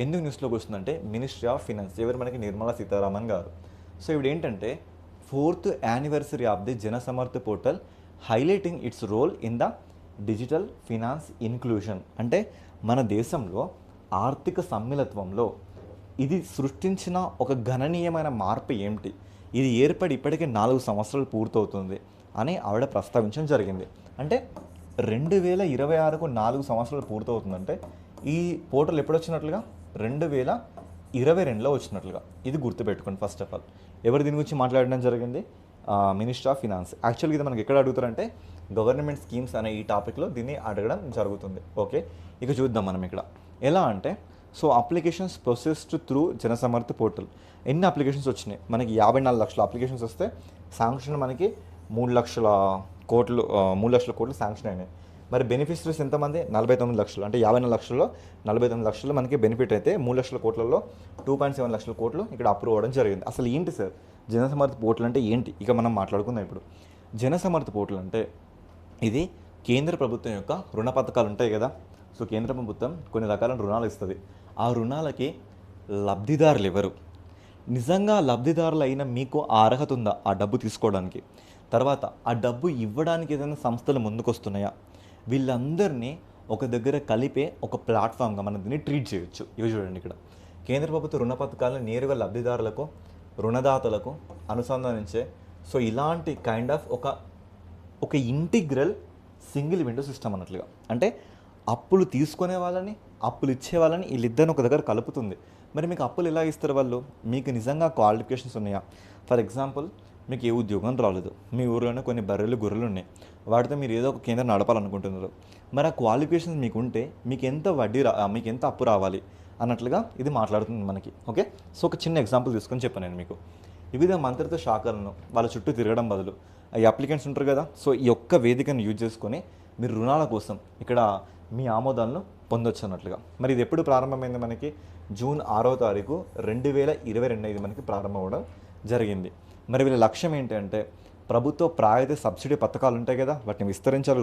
ఎందుకు న్యూస్లోకి వస్తుందంటే ministry of finance, ఎవరు మనకి నిర్మలా సీతారామన్ గారు. సో ఇప్పుడు ఏంటంటే 4th anniversary of the JanSamarth portal highlighting its role in the digital finance inclusion. అంటే మన దేశంలో ఆర్థిక సమ్మిళత్వంలో ఇది సృష్టించిన ఒక గణనీయమైన మార్పు ఏమిటి, ఇది ఏర్పడి ఇప్పటికే 4 సంవత్సరాలు పూర్తవుతుంది అని ఆవిడ ప్రస్తావించడం జరిగింది. అంటే 2026కు 4 సంవత్సరాలు పూర్తవుతుందంటే ఈ పోర్టల్ ఎప్పుడు వచ్చినట్లుగా 2022లో వచ్చినట్లుగా. ఇది గుర్తుపెట్టుకోండి. ఫస్ట్ ఆఫ్ ఆల్ ఎవరు దీని గురించి మాట్లాడడం జరిగింది? Minister of finance. యాక్చువల్గా ఇది మనకి ఎక్కడ అడుగుతారంటే గవర్నమెంట్ స్కీమ్స్ అనే ఈ టాపిక్లో దీన్ని అడగడం జరుగుతుంది. ఓకే, ఇక చూద్దాం మనం ఇక్కడ ఎలా అంటే, so applications processed through JanSamarth portal. ఎన్ని అప్లికేషన్స్ వచ్చినాయి? మనకి 54 లక్షల అప్లికేషన్స్ వస్తే శాంక్షన్ మనకి 3 లక్షల కోట్లు శాంక్షన్ అయినాయి. మరి బెనిఫిషరీస్ ఎంతమంది? 49 లక్షలు. అంటే 54 లక్షల్లో 49 లక్షలు మనకి బెనిఫిట్ అయితే 3 లక్షల కోట్లలో 2.7 లక్షల కోట్లు ఇక్కడ అప్రూవ్ అవ్వడం జరిగింది. అసలు ఏంటి సార్ జనసమర్థ్ పోర్టల్ అంటే ఏంటి? ఇక మనం మాట్లాడుకుందాం ఇప్పుడు. జనసమర్థ్ పోర్టల్ అంటే ఇది కేంద్ర ప్రభుత్వం యొక్క రుణ పథకాలు ఉంటాయి కదా. సో కేంద్ర ప్రభుత్వం కొన్ని రకాల రుణాలు ఇస్తుంది. ఆ రుణాలకి లబ్ధిదారులు ఎవరు, నిజంగా లబ్ధిదారులు అయిన మీకు ఆ అర్హత ఉందా ఆ డబ్బు తీసుకోవడానికి? తర్వాత ఆ డబ్బు ఇవ్వడానికి ఏదైనా సంస్థలు ముందుకు వస్తున్నాయా? వీళ్ళందరినీ ఒక దగ్గర కలిపే ఒక ప్లాట్ఫామ్గా మనం దీన్ని ట్రీట్ చేయొచ్చు. ఇవి చూడండి, ఇక్కడ కేంద్ర ప్రభుత్వ రుణ పథకాలను నేరుగా లబ్ధిదారులకు, రుణదాతలకు అనుసంధానించే సో ఇలాంటి కైండ్ ఆఫ్ ఒక ఇంటిగ్రల్ సింగిల్ విండో సిస్టమ్ అన్నట్లుగా. అంటే అప్పులు తీసుకునే వాళ్ళని, అప్పులు ఇచ్చే వాళ్ళని వీళ్ళిద్దరిని ఒక దగ్గర కలుపుతుంది. మరి మీకు అప్పులు ఎలా ఇస్తారు వాళ్ళు? మీకు నిజంగా క్వాలిఫికేషన్స్ ఉన్నాయా? ఫర్ ఎగ్జాంపుల్, మీకు ఏ ఉద్యోగం రాలేదు, మీ ఊరిలోనే కొన్ని బర్రెలు గొర్రెలు ఉన్నాయి, వాటితో మీరు ఏదో ఒక కేంద్రం నడపాలనుకుంటున్నారు. మరి ఆ క్వాలిఫికేషన్స్ మీకు ఉంటే మీకు ఎంత మీకు ఎంత అప్పు రావాలి అన్నట్లుగా ఇది మాట్లాడుతుంది మనకి. ఓకే, సో ఒక చిన్న ఎగ్జాంపుల్ తీసుకొని చెప్పాను నేను మీకు. వివిధ మంత్రిత్వ శాఖలను వాళ్ళ చుట్టూ తిరగడం బదులు ఈ అప్లికెంట్స్ ఉంటారు కదా, సో ఈ ఒక్క వేదికను యూజ్ చేసుకొని మీరు రుణాల కోసం ఇక్కడ మీ ఆమోదాలను పొందొచ్చు అన్నట్లుగా. మరి ఇది ఎప్పుడు ప్రారంభమైంది? మనకి జూన్ 6వ తారీఖు 2022 ఇది మనకి ప్రారంభం అవ్వడం జరిగింది. మరి వీళ్ళ లక్ష్యం ఏంటంటే ప్రభుత్వ ప్రాయోజిత సబ్సిడీ పథకాలు ఉంటాయి కదా, వాటిని విస్తరించాలి,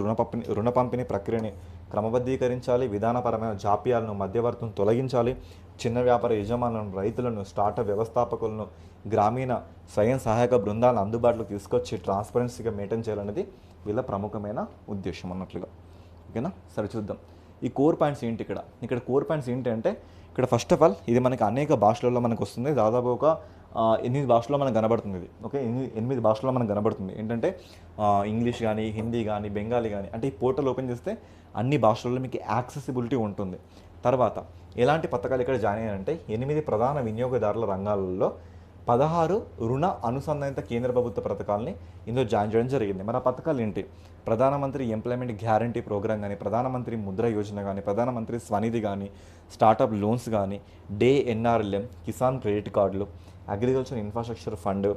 రుణ పంపిణీ ప్రక్రియని క్రమబద్ధీకరించాలి, విధానపరమైన జాప్యాలను, మధ్యవర్తులను తొలగించాలి, చిన్న వ్యాపార యజమానులను, రైతులను, స్టార్టప్ వ్యవస్థాపకులను, గ్రామీణ స్వయం సహాయక బృందాలను అందుబాటులోకి తీసుకొచ్చి ట్రాన్స్పరెన్సీగా మెయింటైన్ చేయాలనేది వీళ్ళ ప్రముఖమైన ఉద్దేశం అన్నట్లుగా. ఓకేనా, సరే చూద్దాం ఈ కోర్ పాయింట్స్ ఏంటి. ఇక్కడ కోర్ పాయింట్స్ ఏంటి అంటే, ఇక్కడ ఫస్ట్ ఆఫ్ ఆల్ ఇది మనకి అనేక భాషలలో మనకు వస్తుంది. దాదాపు ఒక 8 భాషల్లో మనకు కనబడుతుంది ఇది. ఓకే, 8 భాషల్లో మనకు కనబడుతుంది. ఏంటంటే ఇంగ్లీష్ కానీ, హిందీ కానీ, బెంగాలీ కానీ. అంటే ఈ పోర్టల్ ఓపెన్ చేస్తే అన్ని భాషల్లో మీకు యాక్సెసిబిలిటీ ఉంటుంది. తర్వాత ఎలాంటి పథకాలు ఇక్కడ జాయిన్ అయ్యారంటే 8 ప్రధాన వినియోగదారుల రంగాలలో 16 రుణ అనుసంధానిత కేంద్ర ప్రభుత్వ పథకాలని ఇందులో జాయిన్ చేయడం జరిగింది. మరి ఆ పథకాలు ఏంటి? ప్రధానమంత్రి ఎంప్లాయ్మెంట్ గ్యారంటీ ప్రోగ్రామ్ కానీ, ప్రధానమంత్రి ముద్ర యోజన కానీ, ప్రధానమంత్రి స్వనిధి కానీ, స్టార్టప్ లోన్స్ కానీ, డే ఎన్ఆర్ఎల్ఎం, కిసాన్ క్రెడిట్ కార్డులు, agriculture infrastructure fund,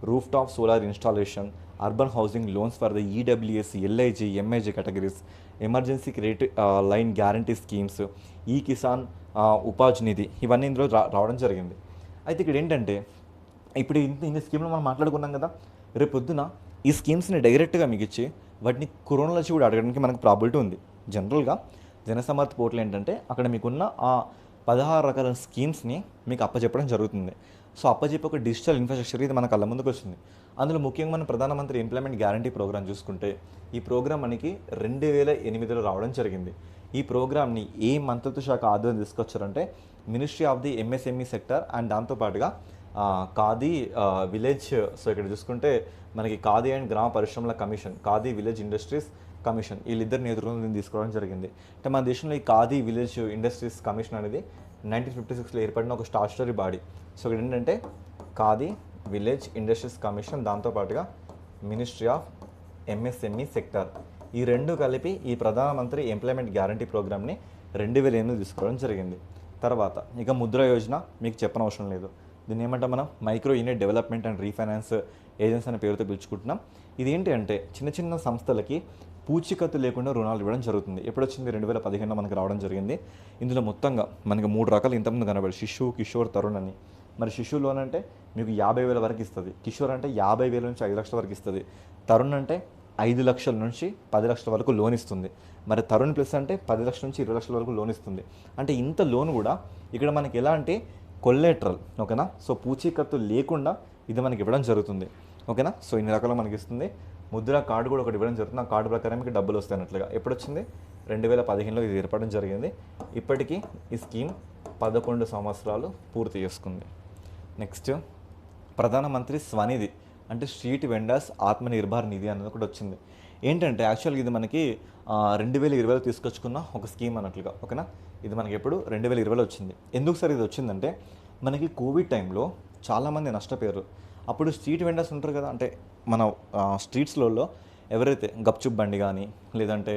roof top solar installation, urban housing loans for the EWS, LIG, MIG categories, emergency credit line guarantee schemes, ఈ కిసాన్ ఉపాజ్ నిధి, ఇవన్నీ ఇందులో రావడం జరిగింది. అయితే ఇక్కడ ఏంటంటే ఇప్పుడు ఇన్ని స్కీమ్లు మనం మాట్లాడుకున్నాం కదా, రేపు పొద్దున ఈ స్కీమ్స్ని డైరెక్ట్గా మీకు ఇచ్చి వాటిని క్రోనాలజీ కూడా అడగడానికి మనకు ప్రాబిలిటీ ఉంది. జనరల్గా జనసమర్థ్ పోర్టల్ ఏంటంటే అక్కడ మీకున్న ఆ 16 రకాల స్కీమ్స్ని మీకు అప్పచెప్పడం జరుగుతుంది. సో అప్పచెప్పి ఒక డిజిటల్ ఇన్ఫ్రాస్ట్రక్చర్ ఇది మన కళ్ళ ముందుకు వచ్చింది. అందులో ముఖ్యంగా మన ప్రధానమంత్రి ఎంప్లాయ్మెంట్ గ్యారంటీ ప్రోగ్రామ్ చూసుకుంటే ఈ ప్రోగ్రామ్ మనకి 2008లో రావడం జరిగింది. ఈ ప్రోగ్రామ్ని ఏ మంత్రిత్వ శాఖ ఆధ్వర్యం తీసుకొచ్చారంటే ministry of the MSME sector and దాంతోపాటుగా ఖాదీ విలేజ్. సో ఇక్కడ చూసుకుంటే మనకి ఖాదీ అండ్ గ్రామ పరిశ్రమల commission, khadi village industries commission, వీళ్ళిద్దరు నేతృత్వం తీసుకోవడం జరిగింది. అంటే మన దేశంలో ఈ ఖాదీ విలేజ్ ఇండస్ట్రీస్ కమిషన్ అనేది 1956లో ఏర్పడిన ఒక స్టాట్యుటరీ బాడీ. సో ఇక్కడ ఏంటంటే ఖాదీ విలేజ్ ఇండస్ట్రీస్ కమిషన్, దాంతోపాటుగా మినిస్ట్రీ ఆఫ్ ఎంఎస్ఎంఈ సెక్టర్, ఈ రెండు కలిపి ఈ ప్రధానమంత్రి ఎంప్లాయ్మెంట్ గ్యారంటీ ప్రోగ్రామ్ని 2008 తీసుకోవడం జరిగింది. తర్వాత ఇక ముద్ర యోజన మీకు చెప్పనవసరం లేదు. దీన్ని ఏమంటాం మనం? Micro unit development and refinance agency అనే పేరుతో పిలుచుకుంటున్నాం. ఇది ఏంటి అంటే చిన్న చిన్న సంస్థలకి పూచీకత్తు లేకుండా రుణాలు ఇవ్వడం జరుగుతుంది. ఎప్పుడు వచ్చింది? 2015లో మనకి రావడం జరిగింది. ఇందులో మొత్తంగా మనకి 3 రకాలు ఇంతకుముందు కనబడి శిశు, కిషోర్, తరుణ్ అని. మరి శిశు లోన్ అంటే మీకు 50,000 వరకు ఇస్తుంది, కిషోర్ అంటే 50,000 నుంచి 5 లక్షల వరకు ఇస్తుంది, తరుణ్ అంటే 5 లక్షల నుంచి 10 లక్షల వరకు లోన్ ఇస్తుంది. మరి తరుణ్ ప్లస్ అంటే 10 లక్షల నుంచి 20 లక్షల వరకు లోన్ ఇస్తుంది. అంటే ఇంత లోన్ కూడా ఇక్కడ మనకి ఎలా అంటే కొల్లేటరల్, ఓకేనా. సో పూచీకత్తు లేకుండా ఇది మనకి ఇవ్వడం జరుగుతుంది, ఓకేనా. సో ఇన్ని రకాలు మనకి ఇస్తుంది. ముద్ర కార్డు కూడా ఒకటి ఇవ్వడం జరుగుతుంది. ఆ కార్డు ప్రకారం మీకు డబ్బులు వస్తాయన్నట్లుగా. ఎప్పుడు వచ్చింది? 2015లో ఇది ఏర్పడడం జరిగింది. ఇప్పటికీ ఈ స్కీమ్ 11 సంవత్సరాలు పూర్తి చేసుకుంది. నెక్స్ట్ ప్రధానమంత్రి స్వనిధి అంటే స్ట్రీట్ వెండర్స్ ఆత్మనిర్భర్ నిధి అనేది ఒకటి వచ్చింది. ఏంటంటే యాక్చువల్గా ఇది మనకి 2020లో తీసుకొచ్చుకున్న ఒక స్కీమ్ అన్నట్లుగా, ఓకేనా. ఇది మనకి ఎప్పుడు 2020లో వచ్చింది. ఎందుకు సార్ ఇది వచ్చిందంటే మనకి కోవిడ్ టైంలో చాలామంది నష్టపోయారు. అప్పుడు స్ట్రీట్ వెండర్స్ ఉంటారు కదా, అంటే మన స్ట్రీట్స్లలో ఎవరైతే గప్చుప్ బండి కానీ లేదంటే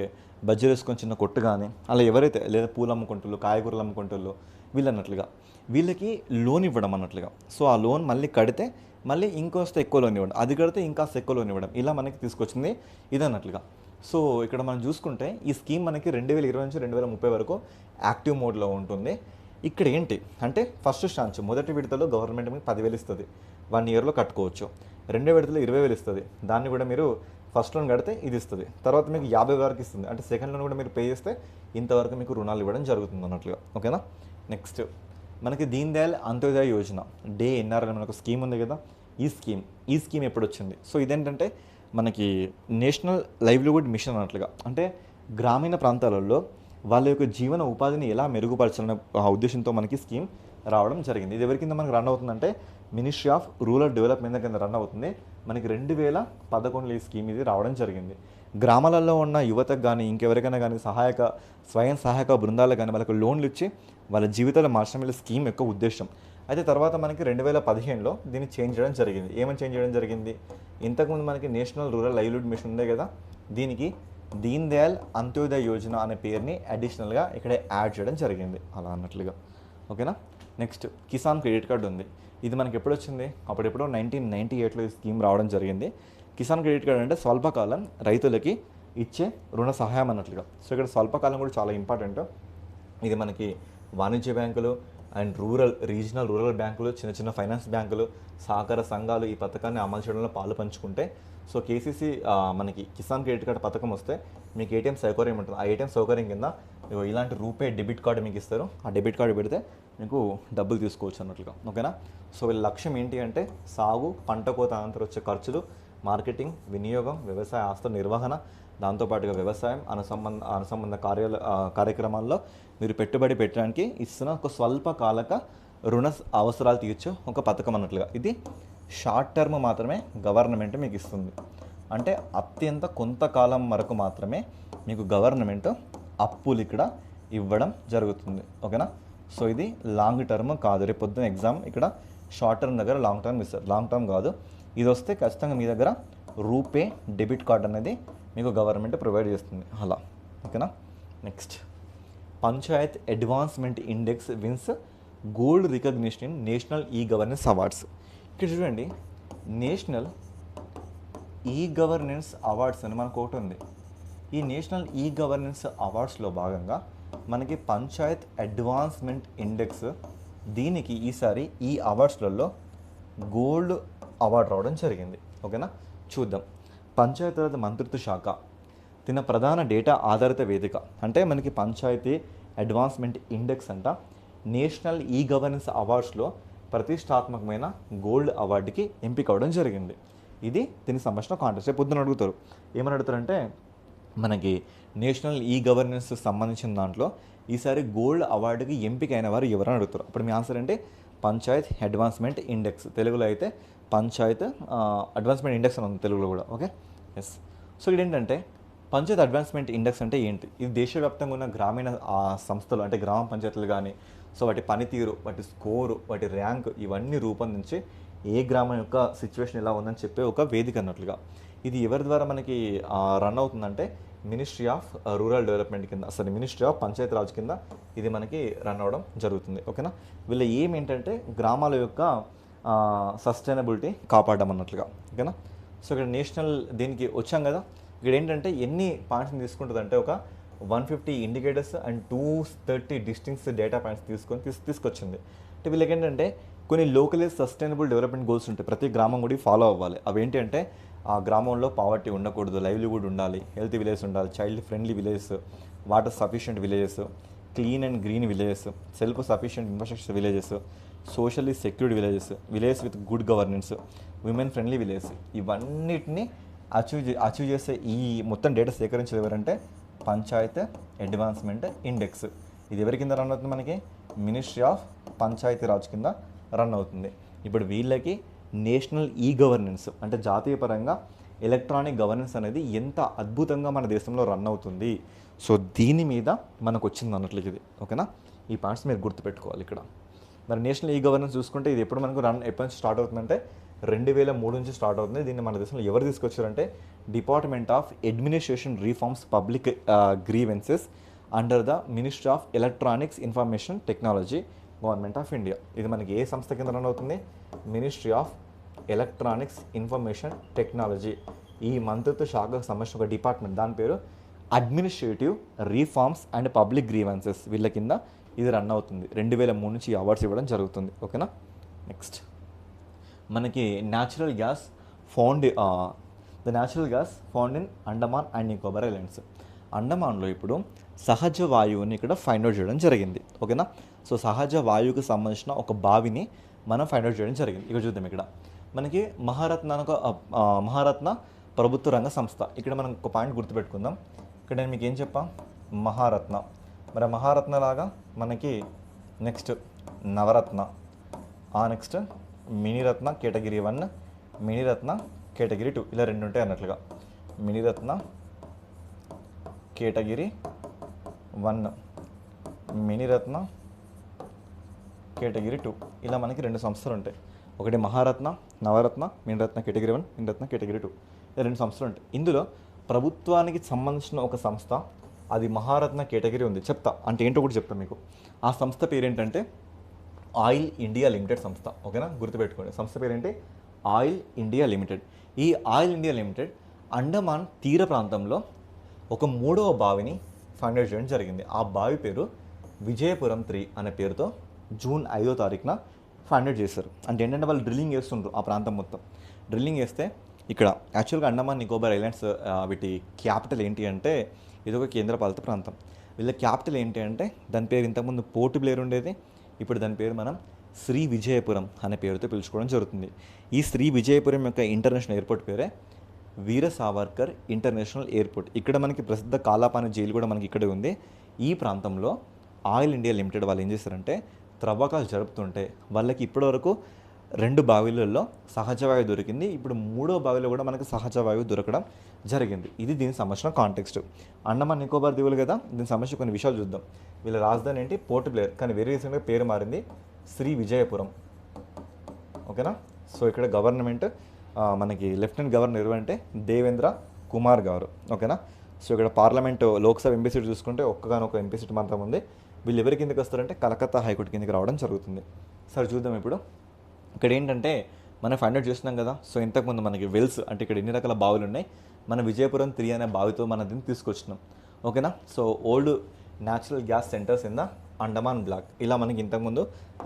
బజ్జీలు వేసుకొని చిన్న కొట్టు కానీ అలా ఎవరైతే లేదా పూలు అమ్ముకుంటుళ్ళు కాయగూరలు అమ్ముకుంటుళ్ళు వీళ్ళన్నట్లుగా వీళ్ళకి లోన్ ఇవ్వడం అన్నట్లుగా. సో ఆ లోన్ మళ్ళీ కడితే మళ్ళీ ఇంకొస్తే ఎక్కువ లోన్ ఇవ్వడం, అది కడితే ఇంకాస్త ఎక్కువ లోన్ ఇవ్వడం, ఇలా మనకి తీసుకొచ్చింది ఇది అన్నట్లుగా. సో ఇక్కడ మనం చూసుకుంటే ఈ స్కీమ్ మనకి 2020 నుంచి 2030 వరకు యాక్టివ్ మోడ్లో ఉంటుంది. ఇక్కడ ఏంటి అంటే ఫస్ట్ స్టాంచ్ మొదటి విడతలో గవర్నమెంట్ మీకు 10,000 ఇస్తుంది, 1 ఇయర్లో కట్టుకోవచ్చు. రెండో విడతలో 20,000 ఇస్తుంది, దాన్ని కూడా మీరు ఫస్ట్ లోన్ కడితే ఇది ఇస్తుంది. తర్వాత మీకు 50 వరకు ఇస్తుంది, అంటే సెకండ్ లోన్ కూడా మీరు పే చేస్తే ఇంతవరకు మీకు రుణాలు ఇవ్వడం జరుగుతుంది అన్నట్లుగా, ఓకేనా. నెక్స్ట్ మనకి దీన్ దయాళ్ అంత్యోదయ యోజన డే ఎన్ఆర్ఎల్ మనకు స్కీమ్ ఉంది కదా. ఈ స్కీమ్ ఎప్పుడు వచ్చింది? సో ఇదేంటంటే మనకి నేషనల్ లైవ్లీహుడ్ మిషన్ అన్నట్లుగా, అంటే గ్రామీణ ప్రాంతాలలో వాళ్ళ యొక్క జీవన ఉపాధిని ఎలా మెరుగుపరచాలనే ఉద్దేశంతో మనకి స్కీమ్ రావడం జరిగింది. ఇది ఎవరి కింద మనకు రన్ అవుతుందంటే మినిస్ట్రీ ఆఫ్ రూరల్ డెవలప్మెంట్ కింద రన్ అవుతుంది. మనకి 2011లో ఈ స్కీమ్ ఇది రావడం జరిగింది. గ్రామాలలో ఉన్న యువతకు కానీ ఇంకెవరికైనా కానీ స్వయం సహాయక బృందాలకు కానీ వాళ్ళకి లోన్లు ఇచ్చి వాళ్ళ జీవితాలు మార్చడం స్కీమ్ యొక్క ఉద్దేశం. అయితే తర్వాత మనకి 2015లో దీన్ని చేంజ్ చేయడం జరిగింది. ఏమని చేంజ్ చేయడం జరిగింది? ఇంతకుముందు మనకి నేషనల్ రూరల్ లైవ్లీహుడ్ మిషన్ ఉందే కదా, దీనికి దీన్ దయాళ్ అంత్యోదయ యోజన అనే పేరుని అడిషనల్గా ఇక్కడ యాడ్ చేయడం జరిగింది అలా అన్నట్లుగా, ఓకేనా. నెక్స్ట్ కిసాన్ క్రెడిట్ కార్డు ఉంది. ఇది మనకి ఎప్పుడు వచ్చింది? అప్పుడెప్పుడో 1998లో ఈ స్కీమ్ రావడం జరిగింది. కిసాన్ క్రెడిట్ కార్డు అంటే స్వల్పకాలం రైతులకి ఇచ్చే రుణ సహాయం అన్నట్లుగా. సో ఇక్కడ స్వల్పకాలం కూడా చాలా ఇంపార్టెంట్. ఇది మనకి వాణిజ్య బ్యాంకులు అండ్ రీజనల్ రూరల్ బ్యాంకులు, చిన్న చిన్న ఫైనాన్స్ బ్యాంకులు, సహకార సంఘాలు ఈ పథకాన్ని అమలు చేయడంలో పాలు పంచుకుంటే, సో కేసీసీ మనకి కిసాన్ క్రెడిట్ కార్డు పథకం వస్తే మీకు ఏటీఎం సౌకర్యం ఉంటుంది. ఆ ఏటీఎం సౌకర్యం కింద ఇలాంటి రూపే డెబిట్ కార్డు మీకు ఇస్తారు. ఆ డెబిట్ కార్డు పెడితే మీకు డబ్బులు తీసుకోవచ్చు అన్నట్లుగా, ఓకేనా. సో వీళ్ళ లక్ష్యం ఏంటి అంటే సాగు, పంట కోత అనంతరం వచ్చే ఖర్చులు, మార్కెటింగ్, వినియోగం, వ్యవసాయ ఆస్తుల నిర్వహణ, దాంతోపాటుగా వ్యవసాయం అనుసంబంధ కార్యక్రమాల్లో మీరు పెట్టుబడి పెట్టడానికి ఇస్తున్న ఒక స్వల్పకాలక రుణ అవసరాలు తీర్చే ఒక పథకం అన్నట్లుగా. ఇది షార్ట్ టర్మ్ మాత్రమే గవర్నమెంట్ మీకు ఇస్తుంది, అంటే అత్యంత కొంతకాలం వరకు మాత్రమే మీకు గవర్నమెంట్ అప్పులు ఇక్కడ ఇవ్వడం జరుగుతుంది, ఓకేనా. సో ఇది లాంగ్ టర్మ్ కాదు. రేపు పొద్దున్న ఎగ్జామ్ ఇక్కడ షార్ట్ టర్మ్ దగ్గర లాంగ్ టర్మ్ ఇస్తారు, లాంగ్ టర్మ్ కాదు. ఇది వస్తే ఖచ్చితంగా మీ దగ్గర రూపే డెబిట్ కార్డ్ అనేది మీకు గవర్నమెంట్ ప్రొవైడ్ చేస్తుంది అలా, ఓకేనా. Next panchayat advancement index wins gold recognition in national e governance awards. ఇక్కడ చూడండి, నేషనల్ ఈ గవర్నెన్స్ అవార్డ్స్ అని మనకు ఒకటి ఉంది. ఈ నేషనల్ ఈ గవర్నెన్స్ అవార్డ్స్లో భాగంగా మనకి పంచాయత్ అడ్వాన్స్మెంట్ ఇండెక్స్, దీనికి ఈసారి ఈ అవార్డ్స్లలో గోల్డ్ అవార్డు రావడం జరిగింది, ఓకేనా. చూద్దాం. పంచాయతీరాజ్ మంత్రిత్వ శాఖ తిన ప్రధాన డేటా ఆధారిత వేదిక, అంటే మనకి పంచాయతీ అడ్వాన్స్మెంట్ ఇండెక్స్ అంట నేషనల్ ఈ గవర్నెన్స్ అవార్డ్స్లో ప్రతిష్టాత్మకమైన గోల్డ్ అవార్డుకి ఎంపిక అవ్వడం జరిగింది. ఇది దీనికి సంబంధించిన కాంటెస్ట్. పొద్దున అడుగుతారు, ఏమని అడుగుతారంటే మనకి నేషనల్ ఈ గవర్నెన్స్ సంబంధించిన దాంట్లో ఈసారి గోల్డ్ అవార్డుకి ఎంపిక అయిన వారు ఎవరని అడుగుతారు. అప్పుడు మీ ఆన్సర్ అంటే పంచాయత్ అడ్వాన్స్మెంట్ ఇండెక్స్, తెలుగులో అయితే పంచాయత్ అడ్వాన్స్మెంట్ ఇండెక్స్ అని ఉంది తెలుగులో కూడా, ఓకే. ఎస్. సో ఇది ఏంటంటే పంచాయత్ అడ్వాన్స్మెంట్ ఇండెక్స్ అంటే ఏంటి? ఇది దేశవ్యాప్తంగా ఉన్న గ్రామీణ సంస్థలు అంటే గ్రామ పంచాయతీలు కానీ, సో వాటి పనితీరు, వాటి స్కోరు, వాటి ర్యాంక్ ఇవన్నీ రూపొందించి ఏ గ్రామం యొక్క సిచ్యువేషన్ ఎలా ఉందని చెప్పే ఒక వేదిక అన్నట్లుగా. ఇది ఎవరి ద్వారా మనకి రన్ అవుతుందంటే మినిస్ట్రీ ఆఫ్ రూరల్ డెవలప్మెంట్ కింద, మినిస్ట్రీ ఆఫ్ పంచాయతీ రాజ్ కింద ఇది మనకి రన్ అవ్వడం జరుగుతుంది, ఓకేనా. వీళ్ళ ఏం ఏంటంటే గ్రామాల యొక్క సస్టైనబిలిటీ కాపాడడం అన్నట్లుగా, ఓకేనా. సో ఇక్కడ నేషనల్ దీనికి వచ్చాం కదా, ఇక్కడ ఏంటంటే ఎన్ని పాయింట్స్ని తీసుకుంటుందంటే ఒక 150 ఇండికేటర్స్ అండ్ 230 డిస్టింక్ట్స్ డేటా పాయింట్స్ తీసుకొచ్చింది. అంటే వీళ్ళకి ఏంటంటే కొన్ని లోకలైజ్ సస్టైనబుల్ డెవలప్మెంట్ గోల్స్ ఉంటాయి, ప్రతి గ్రామం కూడా ఫాలో అవ్వాలి. అవి ఏంటి అంటే ఆ గ్రామంలో పావర్టీ ఉండకూడదు, లైవ్లీవుడ్ ఉండాలి, హెల్తీ విలేజ్ ఉండాలి, child friendly villages, water sufficient villages, clean and green villages, self sufficient infrastructure villages, socially secured villages with good governance, women friendly village, ఇవన్నిటిని అచీవ్ చేసే ఈ మొత్తం డేటా సేకరించేది ఎవరంటే పంచాయత్ అడ్వాన్స్మెంట్ ఇండెక్స్. ఇది ఎవరి కింద రన్ అవుతుంది? మనకి మినిస్ట్రీ ఆఫ్ పంచాయతీ రాజ్ కింద రన్ అవుతుంది. ఇప్పుడు వీళ్ళకి నేషనల్ ఈ గవర్నెన్స్ అంటే జాతీయ పరంగా ఎలక్ట్రానిక్ గవర్నెన్స్ అనేది ఎంత అద్భుతంగా మన దేశంలో రన్ అవుతుంది. సో దీని మీద మనకు వచ్చింది అన్నట్లయితే ఇది. ఓకేనా? ఈ పాయింట్స్ మీరు గుర్తుపెట్టుకోవాలి ఇక్కడ. మరి నేషనల్ ఈ గవర్నెన్స్ చూసుకుంటే ఇది ఎప్పుడు మనకు ఎప్పటి నుంచి స్టార్ట్ అవుతుందంటే 2003 నుంచి స్టార్ట్ అవుతుంది. దీన్ని మన దేశంలో ఎవరు తీసుకొచ్చారంటే department of administration reforms public grievances under the ministry of electronics information technology government of India. ఇది మనకి ఏ సంస్థ కింద రన్ అవుతుంది? Ministry of electronics information technology. ఈ మంత్రిత్వ శాఖకు సంబంధించిన ఒక డిపార్ట్మెంట్, దాని పేరు administrative reforms and public grievances. వీళ్ళ కింద ఇది రన్ అవుతుంది. 2003 నుంచి ఈ అవార్డ్స్ ఇవ్వడం జరుగుతుంది. ఓకేనా? నెక్స్ట్ మనకి natural gas found in Andaman and Nicobar islands. అండమాన్లో ఇప్పుడు సహజ వాయువుని ఇక్కడ ఫైండ్ అవుట్ చేయడం జరిగింది. ఓకేనా? సో సహజ వాయువుకు సంబంధించిన ఒక బావిని మనం ఫైండ్ అవుట్ చేయడం జరిగింది. ఇక్కడ చూద్దాం. ఇక్కడ మనకి మహారత్న ప్రభుత్వ రంగ సంస్థ. ఇక్కడ మనం ఒక పాయింట్ గుర్తుపెట్టుకుందాం. ఇక్కడ నేను మీకు ఏం చెప్పా? మహారత్న. మరి మహారత్న లాగా మనకి next Navratna, next Miniratna category 1, Miniratna category 2, ఇలా 2 ఉంటాయి అన్నట్లుగా. మినీరత్న కేటగిరీ 1, మినీరత్న కేటగిరీ 2, ఇలా మనకి 2 సంస్థలు ఉంటాయి. ఒకటి మహారత్న, నవరత్న, మినీరత్న కేటగిరీ 1, మినీరత్న కేటగిరీ 2, ఇలా 2 సంస్థలు ఉంటాయి. ఇందులో ప్రభుత్వానికి సంబంధించిన ఒక సంస్థ, అది మహారత్న కేటగిరీ ఉంది. చెప్తా అంటే ఏంటో కూడా చెప్తా మీకు. ఆ సంస్థ పేరేంటంటే ఆయిల్ ఇండియా లిమిటెడ్ సంస్థ. ఓకేనా? గుర్తుపెట్టుకోండి. సంస్థ పేరేంటి? Oil India limited. ఈ ఆయిల్ ఇండియా లిమిటెడ్ అండమాన్ తీర ప్రాంతంలో ఒక 3వ బావిని ఫైండ్ అవుట్ చేయడం జరిగింది. ఆ బావి పేరు విజయపురం 3 అనే పేరుతో జూన్ 5వ తారీఖున ఫైండ్ అవుట్ చేశారు. అంటే ఏంటంటే వాళ్ళు డ్రిల్లింగ్ చేస్తుండ్రు ఆ ప్రాంతం మొత్తం. డ్రిల్లింగ్ చేస్తే ఇక్కడ యాక్చువల్గా అండమాన్ నికోబార్ ఐలాండ్స్ వీటి క్యాపిటల్ ఏంటి అంటే ఇది ఒక కేంద్రపాలిత ప్రాంతం. వీళ్ళ క్యాపిటల్ ఏంటి అంటే దాని పేరు ఇంతకుముందు పోర్ట్ బ్లేర్ ఉండేది. ఇప్పుడు దాని పేరు మనం శ్రీ విజయపురం అనే పేరుతో పిలుచుకోవడం జరుగుతుంది. ఈ శ్రీ విజయపురం యొక్క ఇంటర్నేషనల్ ఎయిర్పోర్ట్ పేరే వీర సావర్కర్ ఇంటర్నేషనల్ ఎయిర్పోర్ట్. ఇక్కడ మనకి ప్రసిద్ధ కాలాపాని జైలు కూడా మనకి ఇక్కడే ఉంది. ఈ ప్రాంతంలో ఆయిల్ ఇండియా లిమిటెడ్ వాళ్ళు ఏం చేశారంటే త్రవ్వకాలు జరుపుతుంటే వాళ్ళకి ఇప్పటివరకు 2 బావిలలో సహజ వాయువు దొరికింది. ఇప్పుడు 3వ బావిలో కూడా మనకి సహజ వాయువు దొరకడం జరిగింది. ఇది దీనికి సంబంధించిన కాంటెక్స్ట్. అండమాన్ నికోబార్ దీవులు కదా, దీనికి సంబంధించి కొన్ని విషయాలు చూద్దాం. వీళ్ళ రాజధాని ఏంటి? పోర్ట్ బ్లేర్, కానీ వెరీ రీసెంట్గా పేరు మారింది శ్రీ విజయపురం. ఓకేనా? సో ఇక్కడ గవర్నమెంట్ మనకి లెఫ్టినెంట్ గవర్నర్ ఎవరంటే దేవేంద్ర కుమార్ గారు. ఓకేనా? సో ఇక్కడ పార్లమెంటు లోక్సభ ఎంపీ సీట్ చూసుకుంటే ఒక్కగానొక ఎంపీ సీట్ మాత్రం ఉంది. వీళ్ళు ఎవరి కిందకి వస్తారంటే కలకత్తా హైకోర్టు కిందకి రావడం జరుగుతుంది. సరే చూద్దాం. ఇప్పుడు ఇక్కడ ఏంటంటే మనం ఫైండ్ అవుట్ చేస్తున్నాం కదా. సో ఇంతకుముందు మనకి వెల్స్ అంటే ఇక్కడ ఎన్ని రకాల బావులు ఉన్నాయి, మన విజయపురం 3 అనే బావితో మనం దీన్ని తీసుకొచ్చినాం. ఓకేనా? So old natural gas centres in the Andaman block, ఇలా మనకి ఇంతకుముందు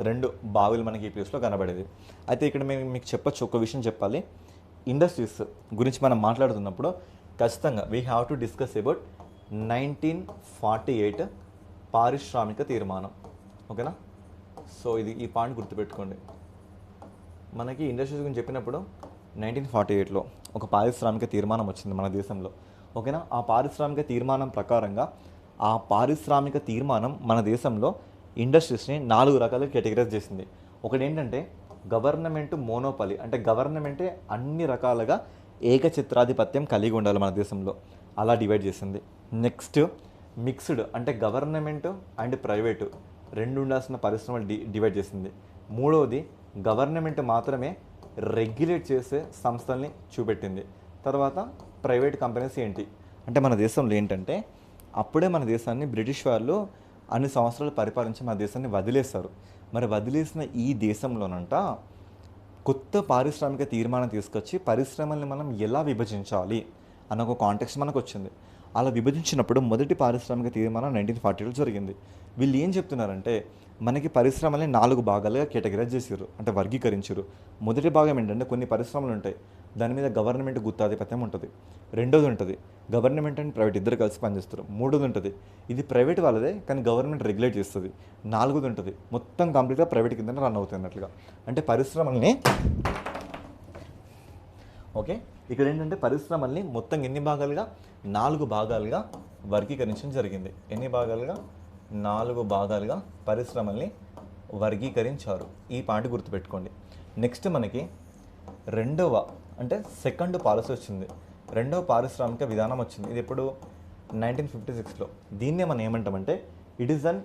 2 బావిలు మనకి ఈ ప్లేస్లో కనబడేది. అయితే ఇక్కడ మేము మీకు చెప్పచ్చు, ఒక విషయం చెప్పాలి. ఇండస్ట్రీస్ గురించి మనం మాట్లాడుతున్నప్పుడు ఖచ్చితంగా we have to discuss about 1948 పారిశ్రామిక తీర్మానం. ఓకేనా? సో ఇది ఈ పాయింట్ గుర్తుపెట్టుకోండి. మనకి ఇండస్ట్రీస్ గురించి చెప్పినప్పుడు 1948లో ఒక పారిశ్రామిక తీర్మానం వచ్చింది మన దేశంలో. ఓకేనా? ఆ పారిశ్రామిక తీర్మానం ప్రకారంగా ఆ పారిశ్రామిక తీర్మానం మన దేశంలో ఇండస్ట్రీస్ని 4 రకాలుగా కేటగిరైజ్ చేసింది. ఒకటి ఏంటంటే గవర్నమెంట్ మోనోపలి, అంటే గవర్నమెంటే అన్ని రకాలుగా ఏకఛత్రాధిపత్యం కలిగి ఉండాలి మన దేశంలో, అలా డివైడ్ చేసింది. నెక్స్ట్ మిక్స్డ్, అంటే గవర్నమెంట్ అండ్ ప్రైవేటు 2 ఉండాల్సిన పరిశ్రమలు డివైడ్ చేసింది. మూడవది గవర్నమెంట్ మాత్రమే రెగ్యులేట్ చేసే సంస్థల్ని చూపెట్టింది. తర్వాత ప్రైవేట్ కంపెనీస్ ఏంటి అంటే మన దేశంలో ఏంటంటే అప్పుడే మన దేశాన్ని బ్రిటిష్ వాళ్ళు అన్ని సంవత్సరాలు పరిపాలించి మన దేశాన్ని వదిలేస్తారు. మరి వదిలేసిన ఈ దేశంలోనంట కొత్త పారిశ్రామిక తీర్మానం తీసుకొచ్చి పరిశ్రమల్ని మనం ఎలా విభజించాలి అన్న ఒక కాంటెక్స్ట్ మనకు వచ్చింది. అలా విభజించినప్పుడు మొదటి పారిశ్రామిక తీర్మానం 1940లో జరిగింది. వీళ్ళు ఏం చెప్తున్నారంటే మనకి పరిశ్రమల్ని 4 భాగాలుగా కేటగిరైజ్ చేసారు, అంటే వర్గీకరించారు. మొదటి భాగం ఏంటంటే కొన్ని పరిశ్రమలు ఉంటాయి దాని మీద గవర్నమెంట్ గుత్తాధిపత్యం ఉంటుంది. రెండోది ఉంటుంది గవర్నమెంట్ అండ్ ప్రైవేట్ ఇద్దరు కలిసి పనిచేస్తారు. మూడోది ఉంటుంది ఇది ప్రైవేట్ వాళ్ళదే కానీ గవర్నమెంట్ రెగ్యులేట్ చేస్తుంది. నాలుగోది ఉంటుంది మొత్తం కంప్లీట్గా ప్రైవేట్ కింద రన్ అవుతుంది అన్నట్లుగా. అంటే పరిశ్రమల్ని ఓకే ఇక్కడ ఏంటంటే పరిశ్రమల్ని మొత్తం ఎన్ని భాగాలుగా 4 భాగాలుగా వర్గీకరించడం జరిగింది. ఎన్ని భాగాలుగా 4 భాగాలుగా పరిశ్రమల్ని వర్గీకరించారు. ఈ పాయింట్ గుర్తుపెట్టుకోండి. నెక్స్ట్ మనకి సెకండ్ పాలసీ వచ్చింది. రెండవ పారిశ్రామిక విధానం వచ్చింది. ఇది ఎప్పుడు 1956లో. దీన్నే మనం ఏమంటామంటే it is an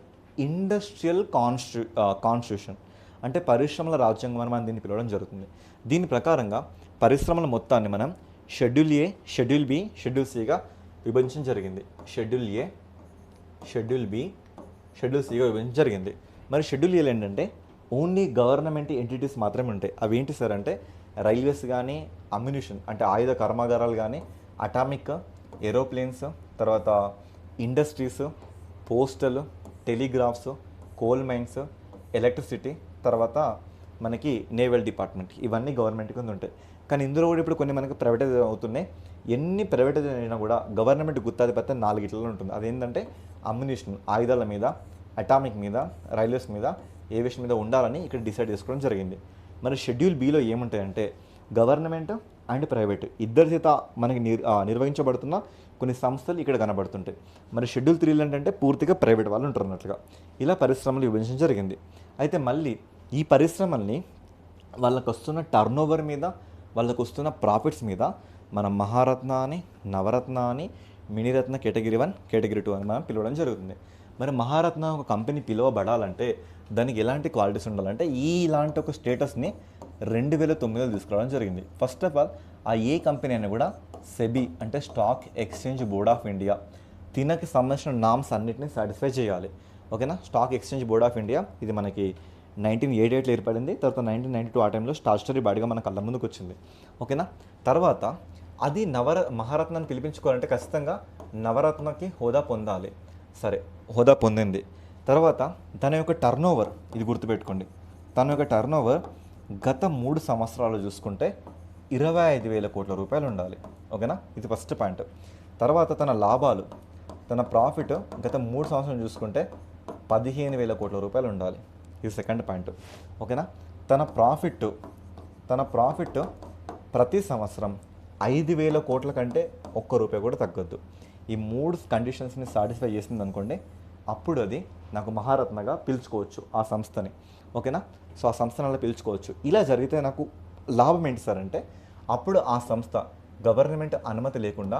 industrial constitution, అంటే పరిశ్రమల రాజ్యాంగం అని మనం దీన్ని పిలవడం జరుగుతుంది. దీని ప్రకారంగా పరిశ్రమల మొత్తాన్ని మనం షెడ్యూల్ ఏ, షెడ్యూల్ బి, షెడ్యూల్ సిగా విభజించడం జరిగింది. షెడ్యూల్ ఏ, షెడ్యూల్ బి, షెడ్యూల్ సిగా విభజించడం జరిగింది. మరి షెడ్యూల్ ఏలు ఏంటంటే ఓన్లీ గవర్నమెంట్ ఎంటిటీస్ మాత్రమే ఉంటాయి. అవి ఏంటి సార్ అంటే రైల్వేస్ కానీ, అమ్యునిషన్ అంటే ఆయుధ కర్మాగారాలు కానీ, అటామిక్, ఏరోప్లేన్స్, తర్వాత industries, postal, telegraphs, coal mines, electricity, తర్వాత మనకి నేవల్ డిపార్ట్మెంట్, ఇవన్నీ గవర్నమెంట్ కింద ఉంటాయి. కానీ ఇందులో కూడా ఇప్పుడు కొన్ని మనకి ప్రైవేటైజ్ అవుతున్నాయి. ఎన్ని ప్రైవేటైజ్ అయినా కూడా గవర్నమెంట్ గుత్తాధిపత్యం 4 ఇట్లలో ఉంటుంది. అదేంటంటే అమ్యునిషన్ ఆయుధాల మీద, అటామిక్ మీద, రైల్వేస్ మీద, ఏవియేషన్ మీద ఉండాలని ఇక్కడ డిసైడ్ చేసుకోవడం జరిగింది. మరి షెడ్యూల్ బిలో ఏముంటాయంటే గవర్నమెంట్ అండ్ ప్రైవేట్ ఇద్దరి చేత మనకి నిర్వహించబడుతున్న కొన్ని సంస్థలు ఇక్కడ కనబడుతుంటాయి. మరి షెడ్యూల్ 3 ఏంటంటే పూర్తిగా ప్రైవేట్ వాళ్ళు ఉంటారు అన్నట్లుగా. ఇలా పరిశ్రమలు విభజించడం జరిగింది. అయితే మళ్ళీ ఈ పరిశ్రమల్ని వాళ్ళకు వస్తున్న టర్నోవర్ మీద, వాళ్ళకు వస్తున్న ప్రాఫిట్స్ మీద మనం మహారత్న అని, నవరత్న అని, మినిరత్న కేటగిరీ 1, కేటగిరీ 2 అని మనం పిలవడం జరుగుతుంది. మరి మహారత్న ఒక కంపెనీ పిలువబడాలంటే దానికి ఎలాంటి క్వాలిటీస్ ఉండాలంటే ఇలాంటి ఒక స్టేటస్ని 2009లో తీసుకురావడం జరిగింది. ఫస్ట్ ఆఫ్ ఆల్ ఏ కంపెనీ అయినా కూడా సెబీ అంటే stock exchange board of India తినకి సంబంధించిన నామ్స్ అన్నిటిని సాటిస్ఫై చేయాలి. ఓకేనా. Stock exchange board of India ఇది మనకి 1988లో ఏర్పడింది. తర్వాత 1992 ఆ టైంలో స్టాట్యుటరీ బాడీగా మన కళ్ళ ముందుకు వచ్చింది. ఓకేనా. తర్వాత అది మహారత్నాన్ని పిలిపించుకోవాలంటే ఖచ్చితంగా నవరత్నకి హోదా పొందాలి. సరే, హోదా పొందింది. తర్వాత తన యొక్క టర్నోవర్ ఇది గుర్తుపెట్టుకోండి. తన యొక్క టర్నోవర్ గత 3 సంవత్సరాలు చూసుకుంటే 25,000 కోట్ల రూపాయలు ఉండాలి. ఓకేనా. ఇది ఫస్ట్ పాయింట్. తర్వాత తన లాభాలు, తన ప్రాఫిట్ గత 3 సంవత్సరాలు చూసుకుంటే 15,000 కోట్ల రూపాయలు ఉండాలి. ఇది సెకండ్ పాయింట్. ఓకేనా. తన ప్రాఫిట్ ప్రతి సంవత్సరం 5,000 కోట్ల కంటే ₹1 కూడా తగ్గొద్దు. ఈ 3 కండిషన్స్ని సాటిస్ఫై చేసింది అనుకోండి, అప్పుడు అది నాకు మహారత్నగా పిలుచుకోవచ్చు ఆ సంస్థని. ఓకేనా. సో ఆ సంస్థని అలా పిలుచుకోవచ్చు. ఇలా జరిగితే నాకు లాభం ఏంటి సార్ అంటే అప్పుడు ఆ సంస్థ గవర్నమెంట్ అనుమతి లేకుండా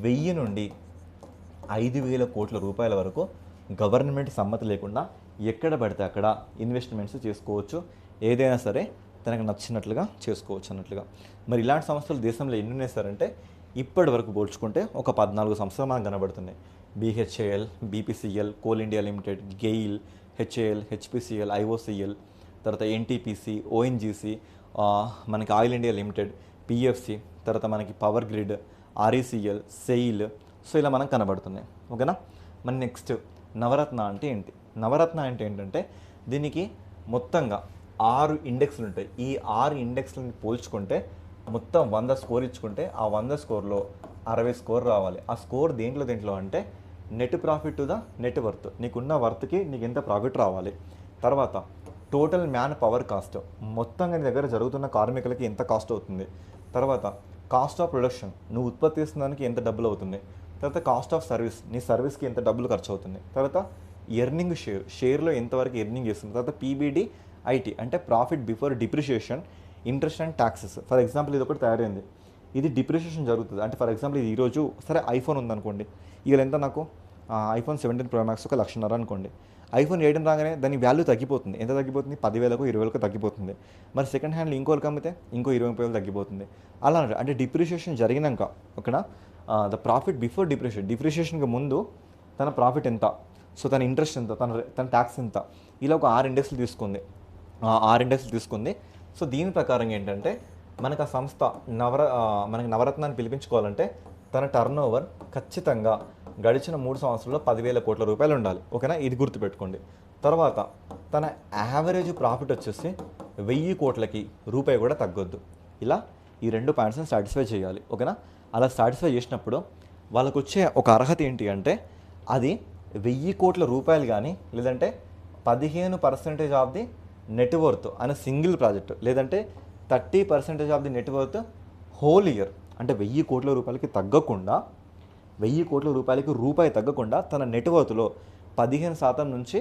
1000 నుండి 5,000 కోట్ల రూపాయల వరకు గవర్నమెంట్ సమ్మతి లేకుండా ఎక్కడ పడితే అక్కడ ఇన్వెస్ట్మెంట్స్ చేసుకోవచ్చు. ఏదైనా సరే తనకు నచ్చినట్లుగా చేసుకోవచ్చు అన్నట్లుగా. మరి ఇలాంటి సంస్థలు దేశంలో ఎన్ని ఉన్నాయి సార్ అంటే ఇప్పటి వరకు పోల్చుకుంటే ఒక 14 సంస్థలు మనకు కనబడుతున్నాయి. BHEL, BPCL, coal India limited, GAIL, HAL, HPCL, IOCL, తర్వాత NTPC, ONGC, మనకి ఆయిల్ ఇండియా లిమిటెడ్, PFC, తర్వాత మనకి power grid, RECL, SAIL. So ఇలా మనకు కనబడుతున్నాయి. ఓకేనా. మన నెక్స్ట్ నవరత్న అంటే ఏంటి? నవరత్న అంటే ఏంటంటే దీనికి మొత్తంగా 6 ఇండెక్స్లు ఉంటాయి. ఈ 6 ఇండెక్స్లని పోల్చుకుంటే మొత్తం 100 స్కోర్ ఇచ్చుకుంటే ఆ 100 స్కోర్లో 60 స్కోర్ రావాలి. ఆ స్కోర్ దేంట్లో అంటే net profit to the net worth, నీకున్న వర్త్కి నీకు ఎంత ప్రాఫిట్ రావాలి. తర్వాత టోటల్ మ్యాన్ పవర్ కాస్ట్, మొత్తంగా నీ దగ్గర జరుగుతున్న కార్మికులకి ఎంత కాస్ట్ అవుతుంది. తర్వాత కాస్ట్ ఆఫ్ ప్రొడక్షన్, నువ్వు ఉత్పత్తి చేస్తున్న ఎంత డబ్బులు అవుతుంది. తర్వాత కాస్ట్ ఆఫ్ సర్వీస్, నీ సర్వీస్కి ఎంత డబ్బులు ఖర్చు అవుతుంది. తర్వాత ఎర్నింగ్ షేర్లో ఎంతవరకు ఎర్నింగ్ చేస్తుంది. తర్వాత PBDIT అంటే profit before depreciation, interest and taxes. For example ఇది ఒకటి తయారైంది, ఇది డిప్రిషియేషన్ జరుగుతుంది అంటే ఫర్ ఎగ్జాంపుల్ ఇది ఈరోజు సరే ఐఫోన్ ఉందనుకోండి, ఇవాళ ఎంత నాకు iPhone 17 Pro Max 1,00,000 అనుకోండి. iPhone 18 రాగానే దాని వాల్యూ తగ్గిపోతుంది. ఎంత తగ్గిపోతుంది? 10,000కు 20,000కు తగ్గిపోతుంది. మరి సెకండ్ హ్యాండ్లో ఇంకోరికి అమ్మితే ఇంకో 20,000 తగ్గిపోతుంది. అలా అంటే డిప్రిషియేషన్ జరిగినాక ఓకేనా, ద ప్రాఫిట్ బిఫోర్ డిప్రిషియేషన్కి ముందు తన ప్రాఫిట్ ఎంత, సో తన ఇంట్రెస్ట్ ఎంత, తన ట్యాక్స్ ఎంత, ఇలా ఒక 6 ఇండెక్స్లు తీసుకుంది. సో దీని ప్రకారం ఏంటంటే మనకు ఆ సంస్థ మనకి నవరత్నాన్ని పిలిపించుకోవాలంటే తన టర్నోవర్ ఖచ్చితంగా గడిచిన 3 సంవత్సరాల్లో 10,000 కోట్ల రూపాయలు ఉండాలి. ఓకేనా. ఇది గుర్తుపెట్టుకోండి. తర్వాత తన యావరేజ్ ప్రాఫిట్ వచ్చేసి 1,000 కోట్లకి రూపాయి కూడా తగ్గొద్దు. ఇలా ఈ 2 పాయింట్స్ని సాటిస్ఫై చేయాలి. ఓకేనా? అలా సాటిస్ఫై చేసినప్పుడు వాళ్ళకు వచ్చే ఒక అర్హత ఏంటి అంటే అది 1000 కోట్ల రూపాయలు కానీ లేదంటే 15% ఆఫ్ ది నెట్వర్త్ అనే సింగిల్ ప్రాజెక్ట్, లేదంటే 30% of the net worth whole year. అంటే 1000 కోట్ల రూపాయలకి తగ్గకుండా, 1000 కోట్ల రూపాయలకి రూపాయి తగ్గకుండా తన నెట్వర్త్లో 15% నుంచి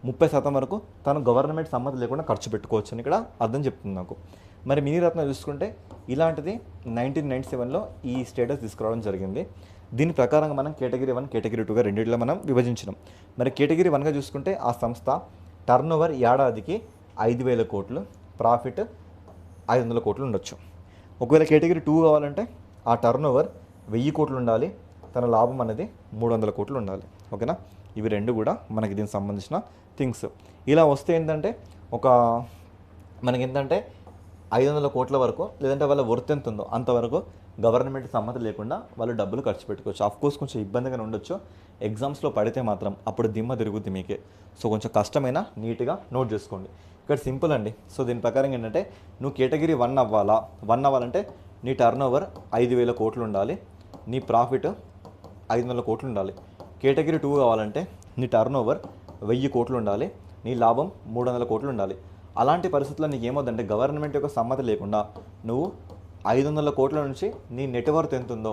30% వరకు తను గవర్నమెంట్ సమ్మతి లేకుండా ఖర్చు పెట్టుకోవచ్చు అని ఇక్కడ అర్థం చెప్తుంది నాకు. మరి మినీరత్న చూసుకుంటే ఇలాంటిది 1997లో ఈ స్టేటస్ తీసుకురావడం జరిగింది. దీని ప్రకారంగా మనం కేటగిరీ 1, కేటగిరీ 2గా రెండింటిలో మనం విభజించినాం. మరి కేటగిరీ 1గా చూసుకుంటే ఆ సంస్థ టర్నోవర్ ఏడాదికి 5,000 కోట్లు, ప్రాఫిట్ 500 కోట్లు ఉండొచ్చు. ఒకవేళ కేటగిరీ 2 కావాలంటే ఆ టర్నోవర్ 1000 కోట్లు ఉండాలి, తన లాభం అనేది 300 కోట్లు ఉండాలి. ఓకేనా? ఇవి రెండు కూడా మనకి దీనికి సంబంధించిన థింగ్స్. ఇలా వస్తే ఏంటంటే మనకి 500 కోట్ల వరకు, లేదంటే వాళ్ళ వర్త్ ఎంత ఉందో అంతవరకు గవర్నమెంట్ సమ్మతి లేకుండా వాళ్ళు డబ్బులు ఖర్చు పెట్టుకోవచ్చు. ఆఫ్కోర్స్ కొంచెం ఇబ్బందిగానే ఉండొచ్చు, ఎగ్జామ్స్లో పడితే మాత్రం అప్పుడు దిమ్మ తిరుగుద్ది మీకే. సో కొంచెం కష్టమైనా నీట్గా నోట్ చేసుకోండి. ఇక్కడ సింపుల్ అండి. సో దీని ప్రకారం ఏంటంటే నువ్వు కేటగిరీ 1 అవ్వాలంటే నీ టర్నోవర్ 5,000 కోట్లు ఉండాలి, నీ ప్రాఫిట్ 500 కోట్లు ఉండాలి. కేటగిరీ 2 కావాలంటే నీ టర్నోవర్ 1000 కోట్లు ఉండాలి, నీ లాభం 300 కోట్లు ఉండాలి. అలాంటి పరిస్థితుల్లో నీకు ఏమవుతుందంటే గవర్నమెంట్ యొక్క సమ్మతి లేకుండా నువ్వు 500 కోట్ల నుంచి నీ నెట్వర్త్ ఎంత ఉందో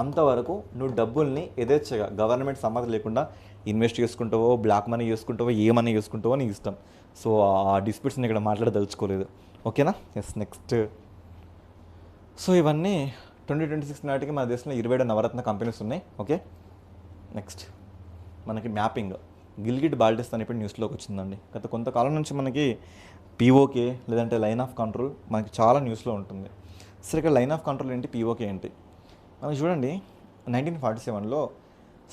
అంతవరకు నువ్వు డబ్బుల్ని యథేచ్ఛగా గవర్నమెంట్ సమ్మతి లేకుండా ఇన్వెస్ట్ చేసుకుంటావో, బ్లాక్ మనీ చేసుకుంటావో, ఏ మనీ చేసుకుంటావో నీ ఇష్టం. సో ఆ డిస్ప్యూట్స్ని ఇక్కడ మాట్లాడదలుచుకోలేదు. ఓకేనా? Yes, next. సో ఇవన్నీ 2026 నాటికి మన దేశంలో 27 నవరత్న కంపెనీస్ ఉన్నాయి. ఓకే, నెక్స్ట్ మనకి మ్యాపింగ్. గిల్గిట్ బాల్టిస్తాన్ ఇప్పుడు న్యూస్లోకి వచ్చిందండి. గత కొంతకాలం నుంచి మనకి పీఓకే లేదంటే లైన్ ఆఫ్ కంట్రోల్ మనకి చాలా న్యూస్లో ఉంటుంది. సరే, ఇక్కడ లైన్ ఆఫ్ కంట్రోల్ ఏంటి, పీఓకే ఏంటి? మనకి చూడండి, 1947లో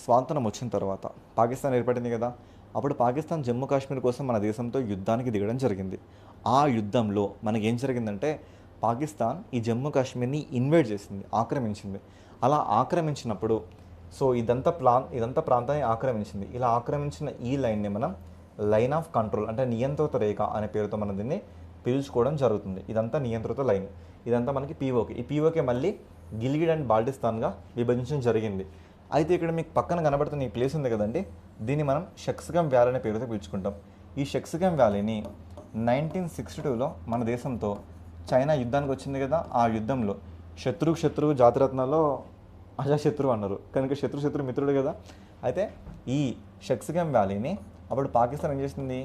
స్వాతంత్రం వచ్చిన తర్వాత పాకిస్తాన్ ఏర్పడింది కదా. అప్పుడు పాకిస్తాన్ జమ్మూ కాశ్మీర్ కోసం మన దేశంతో యుద్ధానికి దిగడం జరిగింది. ఆ యుద్ధంలో మనకి ఏం జరిగిందంటే పాకిస్తాన్ ఈ జమ్మూ కాశ్మీర్ని ఇన్వైట్ చేసింది, ఆక్రమించింది. అలా ఆక్రమించినప్పుడు ఇదంతా ప్రాంతాన్ని ఆక్రమించింది. ఇలా ఆక్రమించిన ఈ లైన్ని మనం లైన్ ఆఫ్ కంట్రోల్ అంటే నియంత్రిత రేఖ అనే పేరుతో మనం దీన్ని పిలుచుకోవడం జరుగుతుంది. ఇదంతా నియంత్రిత లైన్, ఇదంతా మనకి పీఓకే. ఈ పీఓకే మళ్ళీ గిల్గిట్ అండ్ బాల్టిస్తాన్గా విభజించడం జరిగింది. అయితే ఇక్కడ మీకు పక్కన కనబడుతున్న ఈ ప్లేస్ ఉంది కదండి, దీన్ని మనం షక్స్గమ్ వ్యాలీ అనే పేరుతో పిలుచుకుంటాం. ఈ షక్స్గమ్ వ్యాలీని 1962లో మన దేశంతో చైనా యుద్ధానికి వచ్చింది కదా. ఆ యుద్ధంలో శత్రువు జాతిరత్నాల్లో అజాశత్రువు అన్నారు, కనుక శత్రు మిత్రుడు కదా. అయితే ఈ షక్స్గమ్ వ్యాలీని అప్పుడు పాకిస్తాన్ ఏం చేసింది,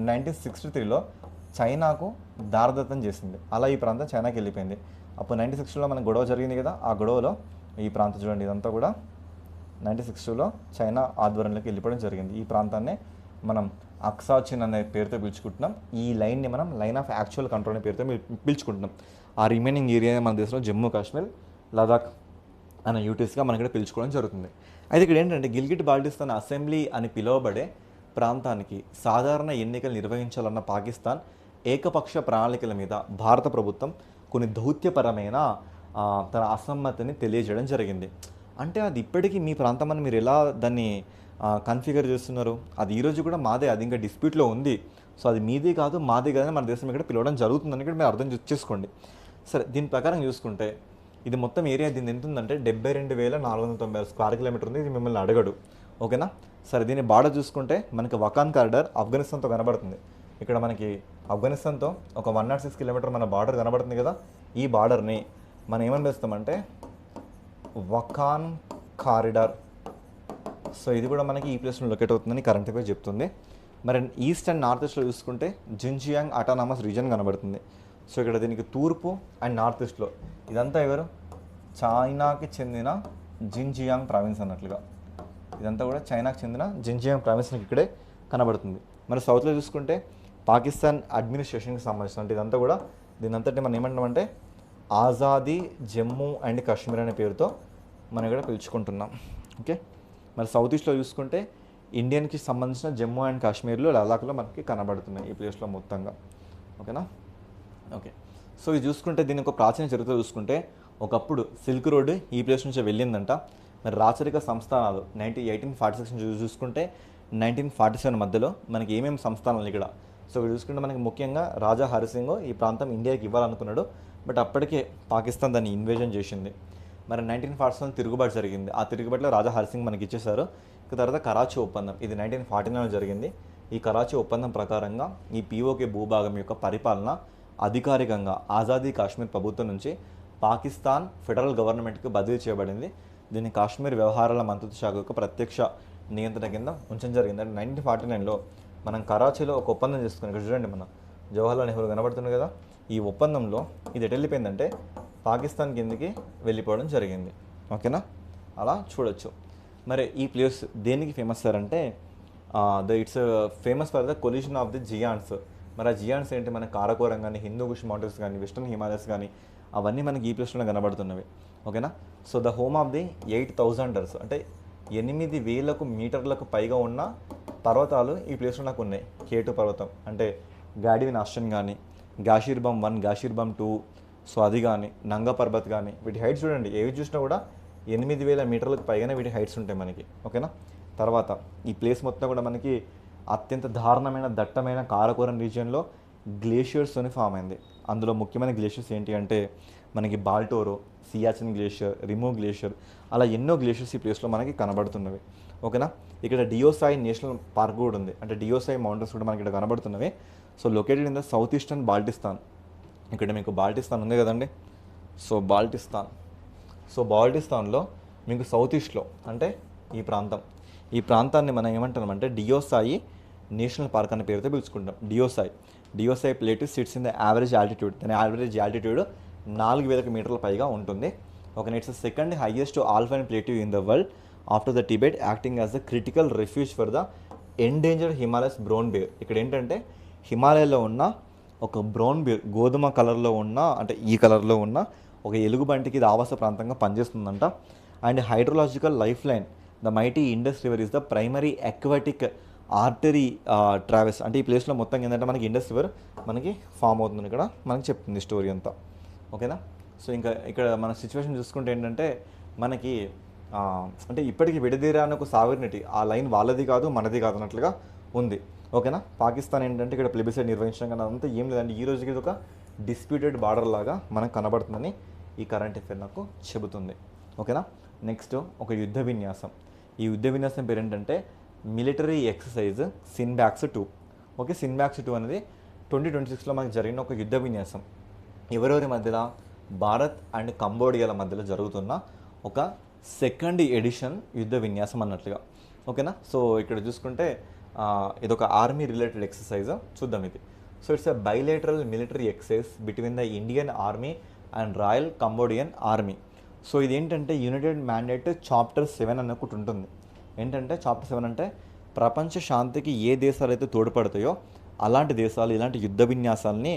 1963లో చైనాకు దారదత్తం చేసింది. అలా ఈ ప్రాంతం చైనాకి వెళ్ళిపోయింది. అప్పుడు 1960లో మనకు గొడవ జరిగింది కదా. ఆ గొడవలో ఈ ప్రాంతం చూడండి, ఇదంతా కూడా 1960లో చైనా ఆధ్వర్యంలోకి వెళ్ళిపోవడం జరిగింది. ఈ ప్రాంతాన్ని మనం అక్సాచిన్ అనే పేరుతో పిలుచుకుంటున్నాం. ఈ లైన్ని మనం లైన్ ఆఫ్ యాక్చువల్ కంట్రోల్ అనే పేరుతో పిలుచుకుంటున్నాం. ఆ రిమైనింగ్ ఏరియా మన దేశంలో జమ్మూ కాశ్మీర్, లదాఖ్ అనే యూటీస్గా మనం ఇక్కడ పిలుచుకోవడం జరుగుతుంది. అయితే ఇక్కడ ఏంటంటే గిల్గిట్ బాల్టిస్తాన్ అసెంబ్లీ అని పిలువబడే ప్రాంతానికి సాధారణ ఎన్నికలు నిర్వహించాలన్న పాకిస్తాన్ ఏకపక్ష ప్రణాళికల మీద భారత ప్రభుత్వం కొన్ని దౌత్యపరమైన తన అసమ్మతిని తెలియజేయడం జరిగింది. అంటే అది ఇప్పటికీ మీ ప్రాంతం అని మీరు ఎలా దాన్ని కన్ఫిగర్ చేస్తున్నారు? అది ఈరోజు కూడా మాదే, అది ఇంకా డిస్ప్యూట్లో ఉంది. సో అది మీది కాదు మాది కాదని మన దేశం ఇక్కడ పిలవడం జరుగుతుందని ఇక్కడ మీరు అర్థం చేసుకోండి. సరే, దీని ప్రకారం చూసుకుంటే ఇది మొత్తం ఏరియా దీని ఎంత ఉందంటే 72,496 స్క్వేర్ కిలోమీటర్ ఉంది. ఇది మిమ్మల్ని అడగడు. ఓకేనా? సరే, దీని బార్డర్ చూసుకుంటే మనకి వకాన్ కారిడార్ ఆఫ్ఘనిస్తాన్తో కనబడుతుంది. ఇక్కడ మనకి ఆఫ్ఘనిస్తాన్తో ఒక 106 కిలోమీటర్ మన బార్డర్ కనబడుతుంది కదా. ఈ బార్డర్ని మనం ఏమని పిలుస్తామంటే వకాన్ కారిడార్. సో ఇది కూడా మనకి ఈ ప్లేస్లో లొకేట్ అవుతుందని కరెంట్ అఫైర్స్ చెప్తుంది. మరి ఈస్ట్ అండ్ నార్త్ ఈస్ట్లో చూసుకుంటే జిన్జియాంగ్ అటానమస్ రీజన్ కనబడుతుంది. సో ఇక్కడ దీనికి తూర్పు అండ్ నార్త్ ఈస్ట్లో ఇదంతా ఎవరు, చైనాకి చెందిన జిన్జియాంగ్ ప్రావిన్స్ అన్నట్లుగా, ఇదంతా కూడా చైనాకి చెందిన జిన్జియాంగ్ ప్రావిన్స్ నాకు ఇక్కడే కనబడుతుంది. మరి సౌత్లో చూసుకుంటే పాకిస్తాన్ అడ్మినిస్ట్రేషన్కి సంబంధించిన, అంటే ఇదంతా కూడా దీనంతటి మనం ఏమంటామంటే ఆజాదీ జమ్మూ అండ్ కాశ్మీర్ అనే పేరుతో మనం ఇక్కడ పిలుచుకుంటున్నాం. ఓకే, మరి సౌత్ ఈస్ట్లో చూసుకుంటే ఇండియన్కి సంబంధించిన జమ్మూ అండ్ కాశ్మీర్లో లదాఖ్లో మనకి కనబడుతున్నాయి ఈ ప్లేస్లో మొత్తంగా. ఓకేనా? ఓకే, సో ఇది చూసుకుంటే దీని ఒక ప్రాచీన చరిత్ర చూసుకుంటే ఒకప్పుడు సిల్క్ రోడ్ ఈ ప్లేస్ నుంచి వెళ్ళిందంట. మరి రాచరిక సంస్థానాలు 1846 నుంచి చూసుకుంటే 1947 మధ్యలో మనకి ఏమేమి సంస్థానాలు ఇక్కడ. సో ఇక్కడ చూసుకుంటే మనకి ముఖ్యంగా రాజా హరిసింగ్ ఈ ప్రాంతం ఇండియాకి ఇవ్వాలనుకున్నాడు. బట్ అప్పటికే పాకిస్తాన్ దాన్ని ఇన్వేజన్ చేసింది. మరి 1947 తిరుగుబాటు జరిగింది. ఆ తిరుగుబాటులో రాజా హరిసింగ్ మనకి ఇచ్చేశారు. ఇక తర్వాత కరాచీ ఒప్పందం, ఇది 1949లో జరిగింది. ఈ కరాచీ ఒప్పందం ప్రకారంగా ఈ పీఓకే భూభాగం యొక్క పరిపాలన అధికారికంగా ఆజాదీ కాశ్మీర్ ప్రభుత్వం నుంచి పాకిస్తాన్ ఫెడరల్ గవర్నమెంట్కి బదిలీ చేయబడింది. దీన్ని కాశ్మీర్ వ్యవహారాల మంత్రిత్వ శాఖ యొక్క ప్రత్యక్ష నియంత్రణ కింద ఉంచడం జరిగింది. అంటే 1949లో మనం కరాచీలో ఒక ఒప్పందం చేసుకున్నాం. ఇక్కడ చూడండి, మన జవహర్లాల్ నెహ్రూ కనబడుతుంది కదా. ఈ ఒప్పందంలో ఇది ఎటు వెళ్ళిపోయిందంటే పాకిస్తాన్ కిందకి వెళ్ళిపోవడం జరిగింది. ఓకేనా, అలా చూడొచ్చు. మరి ఈ ప్లేస్ దేనికి ఫేమస్ సార్ అంటే it's famous for the collision of the giants. మరి ఆ జియాన్స్ ఏంటి, మన కారకోరం కానీ, హిందూకుష్ మౌంటైన్స్ కానీ, వెస్టర్న్ హిమాలయస్ కానీ, అవన్నీ మనకి ఈ ప్లేస్లో కనబడుతున్నవి. ఓకేనా, so the home of the 8,000 అంటే 8,000 మీటర్లకు పైగా ఉన్న పర్వతాలు ఈ ప్లేస్లో నాకు ఉన్నాయి. K2 పర్వతం అంటే గాడివిన్ ఆస్టన్ కానీ, గాషీర్బమ్ 1, గాషీర్బమ్ 2, సో అది కానీ, నంగా పర్వత్ కానీ, వీటి హైట్స్ చూడండి, ఏవి చూసినా కూడా 8,000 మీటర్లకు పైగానే వీటి హైట్స్ ఉంటాయి మనకి. ఓకేనా, తర్వాత ఈ ప్లేస్ మొత్తం కూడా మనకి అత్యంత దారుణమైన దట్టమైన కారకోరం రీజియన్లో గ్లేషియర్స్తోని ఫామ్ అయింది. అందులో ముఖ్యమైన గ్లేషియర్స్ ఏంటి అంటే మనకి బాల్టోరో, సియాచిన్ గ్లేషియర్, రిమో గ్లేషియర్, అలా ఎన్నో గ్లేషియర్స్ ఈ ప్లేస్లో మనకి కనబడుతున్నవి. ఓకేనా, ఇక్కడ డియోసాయి నేషనల్ పార్క్ కూడా ఉంది. అంటే డియోసాయి మౌంటైన్స్ కూడా మనకి ఇక్కడ కనబడుతున్నవి. So located in the south eastern Baltistan. ఇక్కడ మీకు బాల్టిస్తాన్ ఉంది కదండి. సో బాల్టిస్తాన్లో మీకు సౌత్ ఈస్ట్లో అంటే ఈ ప్రాంతాన్ని మనం ఏమంటామంటే డియోసాయి నేషనల్ పార్క్ అనే పేరుతో పిలుచుకుంటాం. Deosai plateau sits in the average altitude. దాని యావరేజ్ ఆల్టిట్యూడ్ 4,000 మీటర్ల పైగా ఉంటుంది. Okay, it's second highest alpine plateau in the world after the Tibet, acting as the critical refuge for the endangered Himalayas brown bear. ఇక్కడ ఏంటంటే హిమాలయాలో ఉన్న ఒక బ్రౌన్ బేర్, గోధుమ కలర్లో ఉన్న అంటే ఈ కలర్లో ఉన్న ఒక ఎలుగుబంటికి ఇది ఆవాస ప్రాంతంగా పనిచేస్తుందంట. And hydrological lifeline the mighty Indus river is the primary aquatic artery travels. అంటే ఈ ప్లేస్లో మొత్తం ఏంటంటే మనకి ఇండస్ రివర్ మనకి ఫామ్ అవుతుంది. ఇక్కడ మనకి చెప్తుంది స్టోరీ అంతా. ఓకేనా, సో ఇంకా ఇక్కడ మన సిచ్యువేషన్ చూసుకుంటే ఏంటంటే మనకి అంటే ఇప్పటికీ విడదీరాని ఒక సావర్నిటీ, ఆ లైన్ వాళ్ళది కాదు మనది కాదు అన్నట్లుగా ఉంది. ఓకేనా, పాకిస్తాన్ ఏంటంటే ఇక్కడ ప్లెబిసైడ్ నిర్వహించడం కానీ అదంతా ఏం లేదండి. ఈ రోజుకి ఇది ఒక డిస్ప్యూటెడ్ బార్డర్ లాగా మనకు కనబడుతుందని ఈ కరెంట్ అఫేర్ నాకు చెబుతుంది. ఓకేనా, నెక్స్ట్ ఒక యుద్ధ విన్యాసం. ఈ యుద్ధ విన్యాసం పేరు ఏంటంటే మిలిటరీ ఎక్సర్సైజ్ సిన్బ్యాక్స్ 2. ఓకే, సిన్బ్యాక్స్ 2 అనేది 2026లో మనకు జరిగిన ఒక యుద్ధ విన్యాసం. ఎవరెవరి మధ్యలో, భారత్ అండ్ కంబోడియాల మధ్యలో జరుగుతున్న ఒక సెకండ్ ఎడిషన్ యుద్ధ విన్యాసం అన్నట్లుగా. ఓకేనా, సో ఇక్కడ చూసుకుంటే ఇదొక ఆర్మీ రిలేటెడ్ ఎక్సర్సైజ్ చూద్దాం ఇది. So it's a bilateral military exercise between the Indian army and royal Cambodian army. So ఇది ఏంటంటే యునైటెడ్ మ్యాండేట్ చాప్టర్ 7 అని ఒకటి ఉంటుంది. ఏంటంటే చాప్టర్ 7 అంటే ప్రపంచ శాంతికి ఏ దేశాలు అయితే తోడ్పడతాయో అలాంటి దేశాలు ఇలాంటి యుద్ధ విన్యాసాలని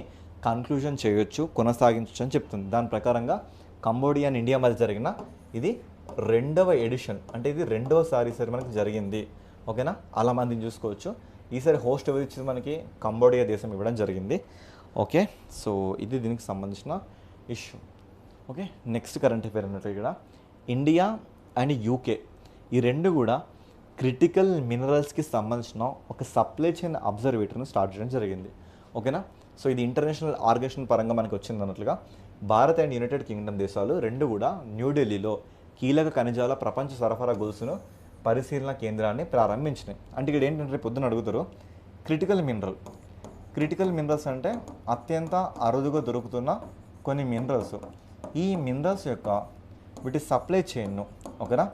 కన్క్లూజన్ చేయొచ్చు, కొనసాగించవచ్చు అని చెప్తుంది. దాని ప్రకారంగా కంబోడియా అండ్ ఇండియా మధ్య జరిగిన ఇది 2వ ఎడిషన్. అంటే ఇది 2వసారి మనకి జరిగింది. ఓకేనా, అలా మందిని చూసుకోవచ్చు. ఈసారి హోస్ట్ ఎవరు ఇచ్చింది మనకి, కంబోడియా దేశం ఇవ్వడం జరిగింది. ఓకే, సో ఇది దీనికి సంబంధించిన issue. Okay, next current affair అన్నట్టు ఇక్కడ ఇండియా అండ్ యూకే ఈ రెండు కూడా క్రిటికల్ మినరల్స్కి సంబంధించిన ఒక సప్లై చైన్ అబ్జర్వేటరీని స్టార్ట్ చేయడం జరిగింది. ఓకేనా, సో ఇది ఇంటర్నేషనల్ ఆర్గనైజేషన్ పరంగా మనకు వచ్చింది అన్నట్లుగా. భారత్ అండ్ యునైటెడ్ కింగ్డమ్ దేశాలు రెండు కూడా న్యూఢిల్లీలో కీలక ఖనిజాల ప్రపంచ సరఫరా గొలుసును పరిశీలన కేంద్రాన్ని ప్రారంభించినాయి. అంటే ఇక్కడ ఏంటంటే పొద్దున అడుగుతారు క్రిటికల్ మినరల్స్ అంటే అత్యంత అరుదుగా దొరుకుతున్న కొన్ని మినరల్స్. ఈ మినరల్స్ యొక్క వీటి సప్లై చైన్ను, ఓకేనా,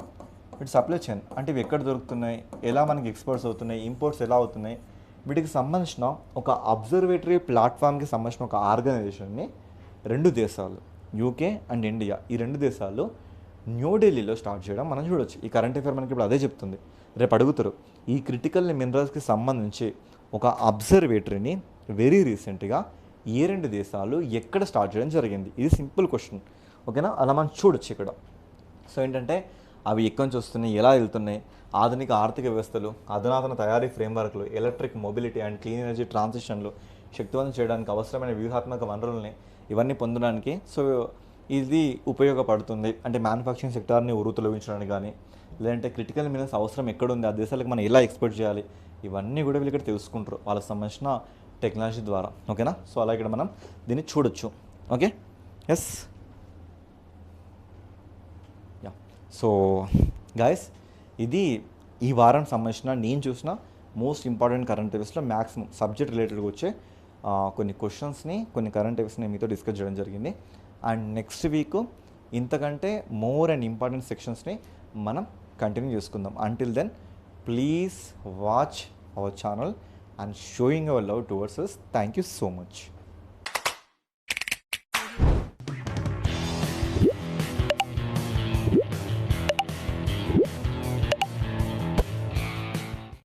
వీటి సప్లై చైన్ అంటే ఇవి ఎక్కడ దొరుకుతున్నాయి, ఎలా మనకి ఎక్స్పోర్ట్స్ అవుతున్నాయి, ఇంపోర్ట్స్ ఎలా అవుతున్నాయి, వీటికి సంబంధించిన ఒక అబ్జర్వేటరీ ప్లాట్ఫామ్కి సంబంధించిన ఒక ఆర్గనైజేషన్ని 2 దేశాలు యూకే అండ్ ఇండియా ఈ 2 దేశాలు న్యూఢిల్లీలో స్టార్ట్ చేయడం మనం చూడొచ్చు. ఈ కరెంట్ అఫేర్ మనకి ఇప్పుడు అదే చెప్తుంది. రేపు అడుగుతారు ఈ క్రిటికల్ మినరల్స్కి సంబంధించి ఒక అబ్జర్వేటరీని వెరీ రీసెంట్గా ఏ 2 దేశాలు ఎక్కడ స్టార్ట్ చేయడం జరిగింది. ఇది సింపుల్ క్వశ్చన్. ఓకేనా, అలా మనం చూడొచ్చు ఇక్కడ. సో ఏంటంటే అవి ఎక్కడి నుంచి వస్తున్నాయి, ఎలా వెళ్తున్నాయి, ఆధునిక ఆర్థిక వ్యవస్థలు, అధునాతన తయారీ ఫ్రేమ్వర్క్లు, electric mobility and clean energy ట్రాన్సిషన్లు శక్తివంతం చేయడానికి అవసరమైన వ్యూహాత్మక వనరుల్ని ఇవన్నీ పొందడానికి సో ఇది ఉపయోగపడుతుంది. అంటే మ్యానుఫ్యాక్చరింగ్ సెక్టార్ని ఉరుతొలగించడానికి కానీ, లేదంటే క్రిటికల్ మినరల్స్ అవసరం ఎక్కడుంది, ఆ దేశాలకు మనం ఎలా ఎక్స్పోర్ట్ చేయాలి, ఇవన్నీ కూడా వీళ్ళు ఇక్కడ తెలుసుకుంటారు వాళ్ళకి సంబంధించిన టెక్నాలజీ ద్వారా. ఓకేనా, సో అలా ఇక్కడ మనం దీన్ని చూడొచ్చు. Okay, yes yeah. So guys, ఇది ఈ వారం సంబంధించిన నేను చూసిన మోస్ట్ ఇంపార్టెంట్ కరెంట్ అఫైర్స్లో మ్యాక్సిమం సబ్జెక్ట్ రిలేటెడ్గా వచ్చే కొన్ని క్వశ్చన్స్ని, కొన్ని కరెంట్ అఫైర్స్ని మీతో డిస్కస్ చేయడం జరిగింది. అండ్ నెక్స్ట్ వీక్ ఇంతకంటే మోర్ అండ్ ఇంపార్టెంట్ సెక్షన్స్ని మనం కంటిన్యూ చేసుకుందాం. Until then please watch our channel and showing our love towards us. Thank you so much.